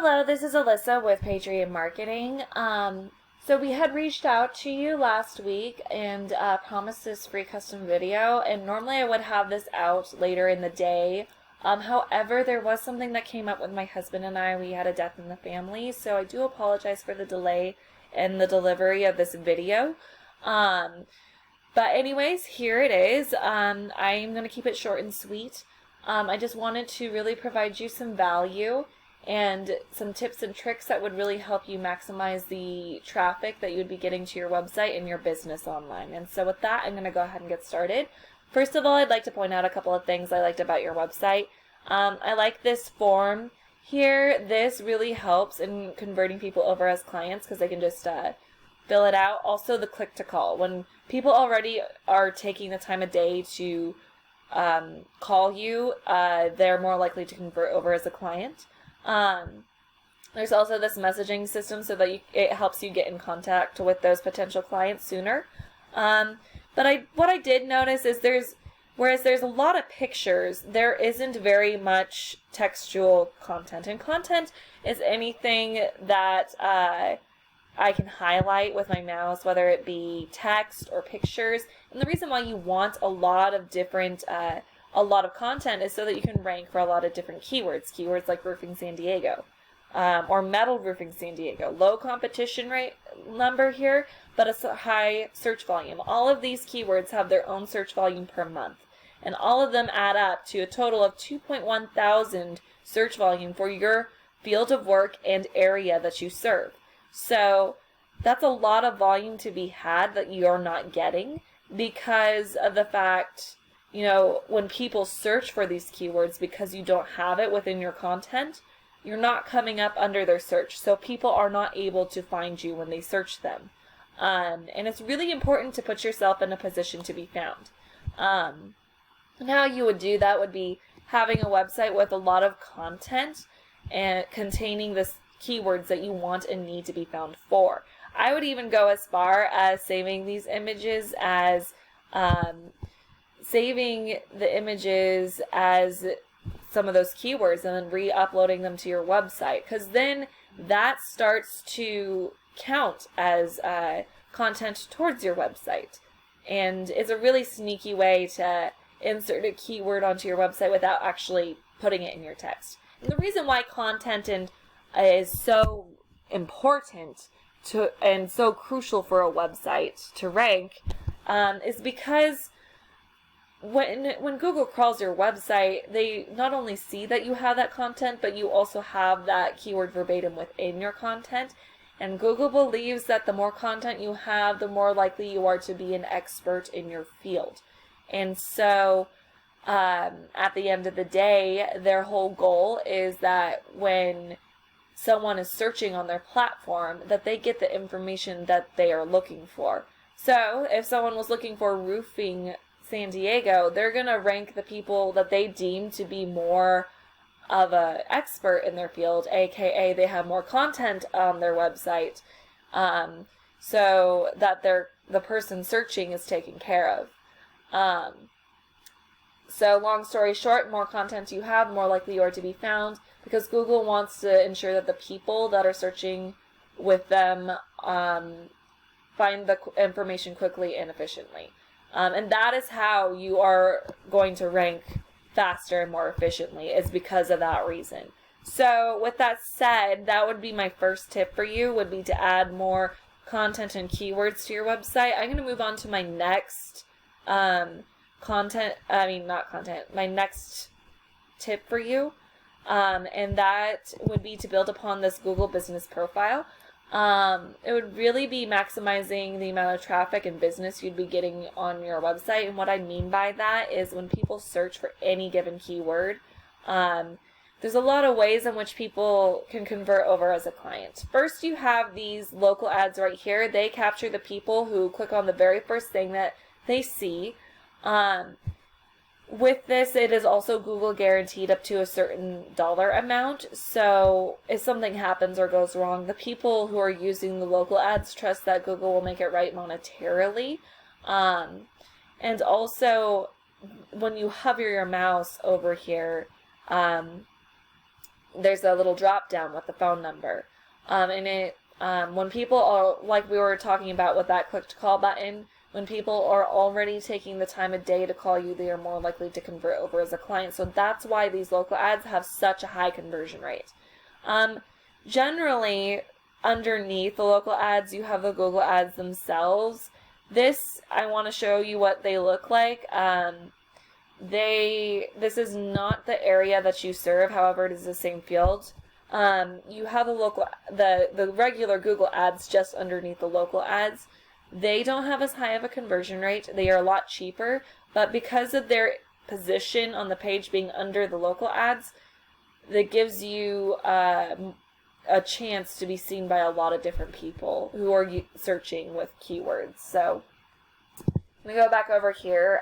Hello, this is Alyssa with Patriot Marketing. So we had reached out to you last week and promised this free custom video, and normally I would have this out later in the day. However, there was something that came up with my husband and I. We had a death in the family, so I do apologize for the delay in the delivery of this video. But anyways, here it is. I'm going to keep it short and sweet. I just wanted to really provide you some value and some tips and tricks that would really help you maximize the traffic that you would be getting to your website and your business online. And so with that, I'm going to go ahead and get started. First of all, I'd like to point out a couple of things I liked about your website. I like this form here. This really helps in converting people over as clients because they can just fill it out. Also, the click to call. When people already are taking the time of day to call you, they're more likely to convert over as a client. There's also this messaging system so that it helps you get in contact with those potential clients sooner. But what I did notice is whereas there's a lot of pictures, there isn't very much textual content. And content is anything that I can highlight with my mouse, whether it be text or pictures. And the reason why you want a lot of different a lot of content is so that you can rank for a lot of different keywords like roofing San Diego, or metal roofing San Diego. Low competition rate number here, but a high search volume. All of these keywords have their own search volume per month, and all of them add up to a total of 2.1 thousand search volume for your field of work and area that you serve. So that's a lot of volume to be had that you're not getting because of the fact, when people search for these keywords, because you don't have it within your content, you're not coming up under their search. So people are not able to find you when they search them. And it's really important to put yourself in a position to be found. And how you would do that would be having a website with a lot of content and containing the keywords that you want and need to be found for. I would even go as far as saving these images as some of those keywords and then re-uploading them to your website, because then that starts to count as content towards your website. And it's a really sneaky way to insert a keyword onto your website without actually putting it in your text. And the reason why content is so important and so crucial for a website to rank is because when Google crawls your website, they not only see that you have that content, but you also have that keyword verbatim within your content. And Google believes that the more content you have, the more likely you are to be an expert in your field. And so at the end of the day, their whole goal is that when someone is searching on their platform, that they get the information that they are looking for. So if someone was looking for roofing San Diego, they're going to rank the people that they deem to be more of an expert in their field, aka they have more content on their website, so that the person searching is taken care of. So long story short, more content you have, more likely you are to be found, because Google wants to ensure that the people that are searching with them find the information quickly and efficiently. And that is how you are going to rank faster and more efficiently, is because of that reason. So with that said, that would be my first tip for you, would be to add more content and keywords to your website. I'm going to move on to my next my next tip for you. And that would be to build upon this Google business profile. It would really be maximizing the amount of traffic and business you'd be getting on your website. And what I mean by that is when people search for any given keyword, there's a lot of ways in which people can convert over as a client. First, you have these local ads right here. They capture the people who click on the very first thing that they see. With this, it is also Google guaranteed up to a certain dollar amount. So if something happens or goes wrong, the people who are using the local ads trust that Google will make it right monetarily. And also, when you hover your mouse over here, there's a little drop down with the phone number. And it when people are, like we were talking about with that click to call button, when people are already taking the time of day to call you, they are more likely to convert over as a client. So that's why these local ads have such a high conversion rate. Generally, underneath the local ads, you have the Google ads themselves. This, I want to show you what they look like. This is not the area that you serve, however, it is the same field. You have the regular Google ads just underneath the local ads. They don't have as high of a conversion rate. They are a lot cheaper, but because of their position on the page being under the local ads, that gives you a chance to be seen by a lot of different people who are searching with keywords. So I'm going to go back over here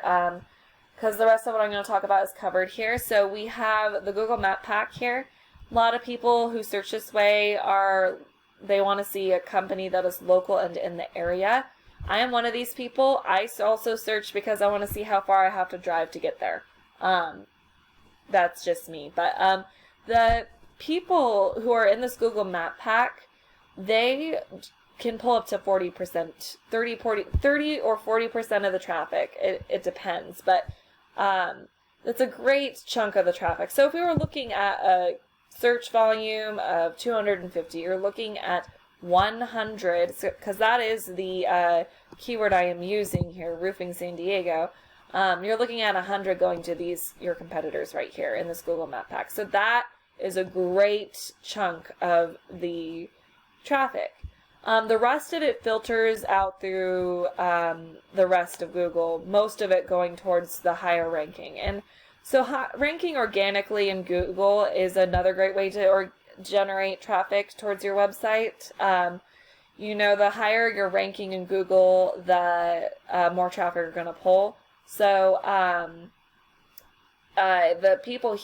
because the rest of what I'm going to talk about is covered here. So we have the Google Map Pack here. A lot of people who search this way they want to see a company that is local and in the area. I am one of these people. I also search because I want to see how far I have to drive to get there. That's just me. But the people who are in this Google Map Pack, they can pull up to 40%, 30 or 40% of the traffic. It depends, but it's a great chunk of the traffic. So if we were looking at a search volume of 250, you're looking at 100, because that is the keyword I am using here, roofing San Diego. You're looking at 100 going to your competitors right here in this Google Map Pack. So that is a great chunk of the traffic. The rest of it filters out through the rest of Google, most of it going towards the higher ranking. And so ranking organically in Google is another great way to generate traffic towards your website. The higher your ranking in Google, the more traffic you're going to pull. So the people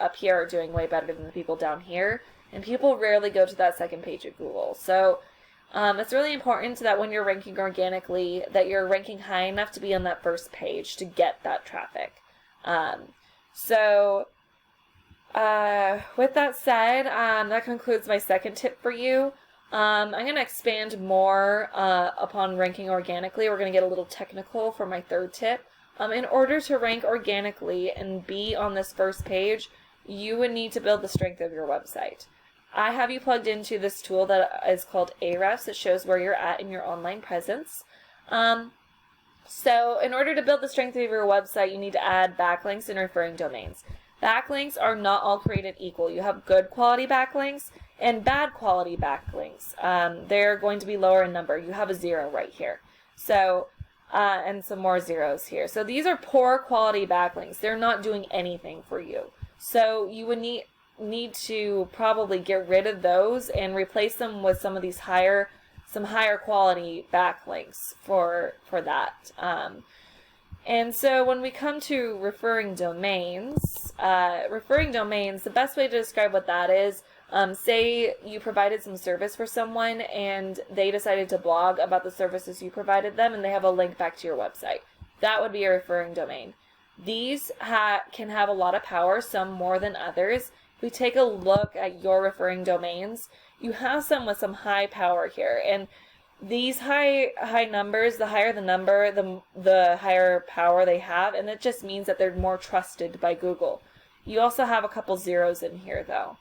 up here are doing way better than the people down here, and people rarely go to that second page of Google. So it's really important that when you're ranking organically, that you're ranking high enough to be on that first page to get that traffic. With that said, that concludes my second tip for you. I'm going to expand more upon ranking organically. We're going to get a little technical for my third tip. In order to rank organically and be on this first page, you would need to build the strength of your website. I have you plugged into this tool that is called Ahrefs. It shows where you're at in your online presence. So in order to build the strength of your website, you need to add backlinks and referring domains. Backlinks are not all created equal. You have good quality backlinks and bad quality backlinks. They're going to be lower in number. You have a 0 right here. So and some more zeros here. So these are poor quality backlinks. They're not doing anything for you. So you would need to probably get rid of those and replace them with some of these higher quality backlinks for that. And so when we come to referring domains, the best way to describe what that is, say you provided some service for someone and they decided to blog about the services you provided them and they have a link back to your website. That would be a referring domain. These can have a lot of power, some more than others. If we take a look at your referring domains, you have some with some high power here. And these high numbers, the higher the number, the higher power they have, and it just means that they're more trusted by Google. You also have a couple zeros in here though.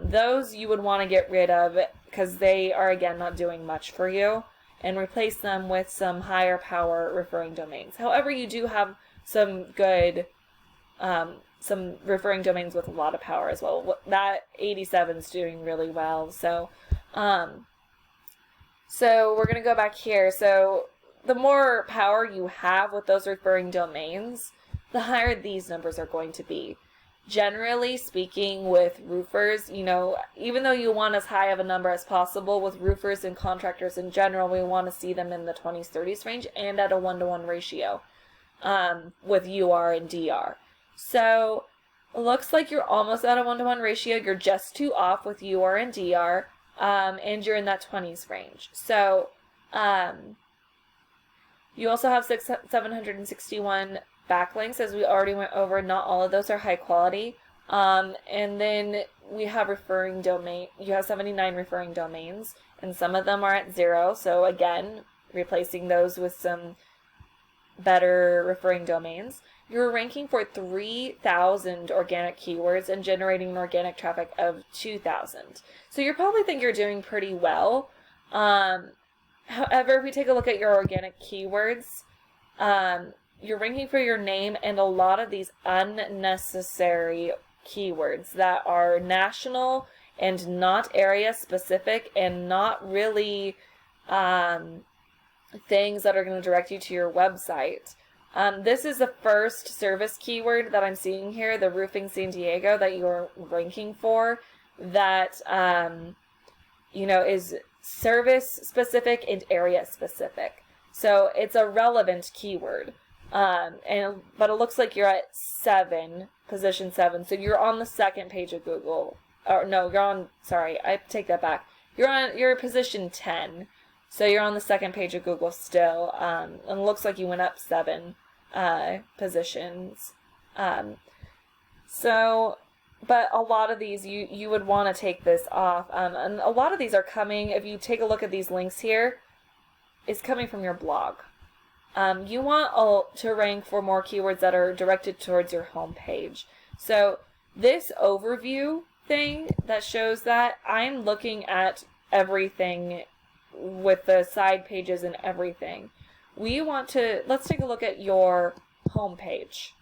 Those you would want to get rid of because they are, again, not doing much for you, and replace them with some higher power referring domains. However, you do have some good, some referring domains with a lot of power as well. That 87 is doing really well. So we're going to go back here. So the more power you have with those referring domains, the higher these numbers are going to be. Generally speaking, with roofers, even though you want as high of a number as possible, with roofers and contractors in general, we want to see them in the 20s, 30s range and at a 1-to-1 ratio with UR and DR. So it looks like you're almost at a 1-to-1 ratio. You're just 2 off with UR and DR, and you're in that 20s range. So you also have 761 backlinks, as we already went over. Not all of those are high quality. And then we have you have 79 referring domains, and some of them are at 0. So again, replacing those with some better referring domains. You're ranking for 3,000 organic keywords and generating organic traffic of 2,000. So you probably think you're doing pretty well. However, if we take a look at your organic keywords, you're ranking for your name and a lot of these unnecessary keywords that are national and not area specific and not really things that are going to direct you to your website. This is the first service keyword that I'm seeing here, the roofing San Diego, that you're ranking for, that is service specific and area specific. So it's a relevant keyword. But it looks like you're at position 7. So you're on the second page of Google. Or no, I take that back. You're position 10. So you're on the second page of Google still. And it looks like you went up 7 positions. But a lot of these, you would want to take this off. And a lot of these are coming, if you take a look at these links here, is coming from your blog. You want to rank for more keywords that are directed towards your home page. So this overview thing that shows that, I'm looking at everything with the side pages and everything. Let's take a look at your home page.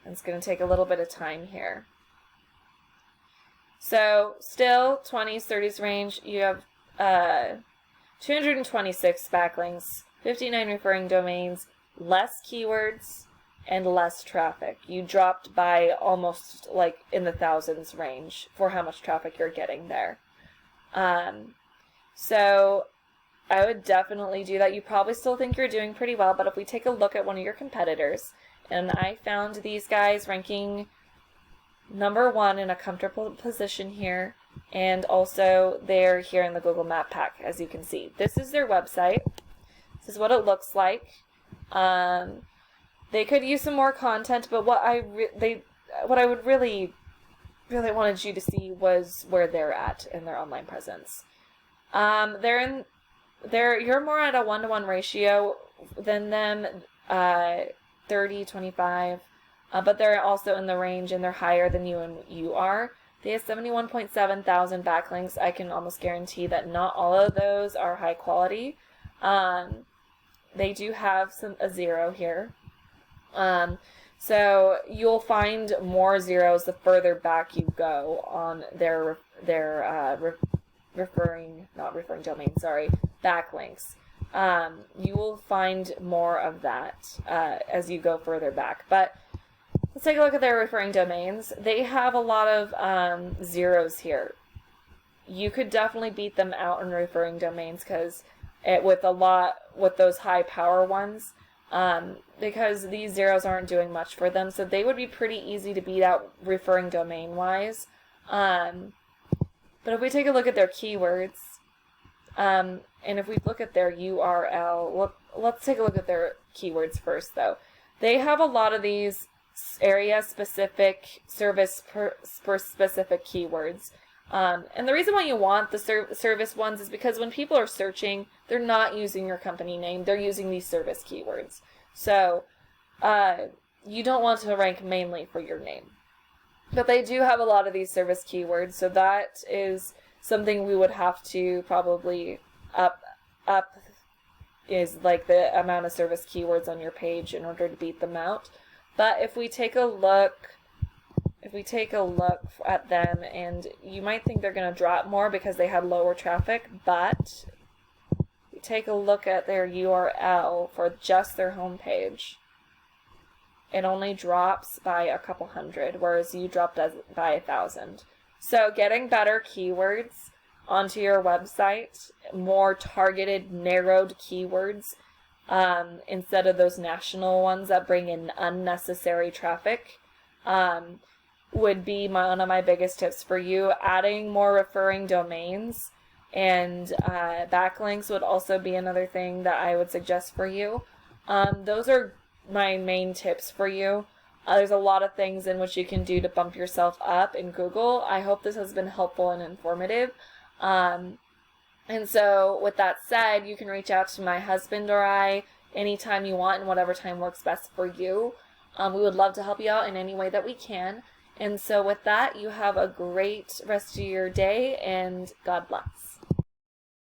It's going to take a little bit of time here. So still 20s, 30s range. You have 226 backlinks, 59 referring domains, less keywords, and less traffic. You dropped by almost like in the thousands range for how much traffic you're getting there. So I would definitely do that. You probably still think you're doing pretty well, but if we take a look at one of your competitors, and I found these guys ranking number 1 in a comfortable position here, and also they're here in the Google Map Pack, as you can see. This is their website. This is what it looks like. They could use some more content, but what I would really wanted you to see was where they're at in their online presence. You're more at a 1-to-1 ratio than them, 30-25, but they're also in the range and they're higher than you are. They have 71.7 thousand backlinks. I can almost guarantee that not all of those are high quality. They do have a 0 here. So you'll find more zeros the further back you go on their backlinks. You will find more of that as you go further back. But let's take a look at their referring domains. They have a lot of zeros here. You could definitely beat them out in referring domains with those high power ones, because these zeros aren't doing much for them. So they would be pretty easy to beat out referring domain wise. But if we take a look at their keywords, and if we look at their URL, let's take a look at their keywords first though. They have a lot of these area-specific, service-specific keywords. And the reason why you want the service ones is because when people are searching, they're not using your company name, they're using these service keywords. So you don't want to rank mainly for your name. But they do have a lot of these service keywords, so that is something we would have to probably up is like the amount of service keywords on your page in order to beat them out. But if we take a look at them, and you might think they're going to drop more because they had lower traffic, but we take a look at their URL for just their homepage. It only drops by a couple hundred, whereas you dropped by 1,000. So getting better keywords onto your website, more targeted, narrowed keywords, instead of those national ones that bring in unnecessary traffic, would be one of my biggest tips for you. Adding more referring domains and backlinks would also be another thing that I would suggest for you. Those are my main tips for you. There's a lot of things in which you can do to bump yourself up in Google. I hope this has been helpful and informative. And so with that said, you can reach out to my husband or I anytime you want and whatever time works best for you. We would love to help you out in any way that we can. And so with that, you have a great rest of your day, and God bless.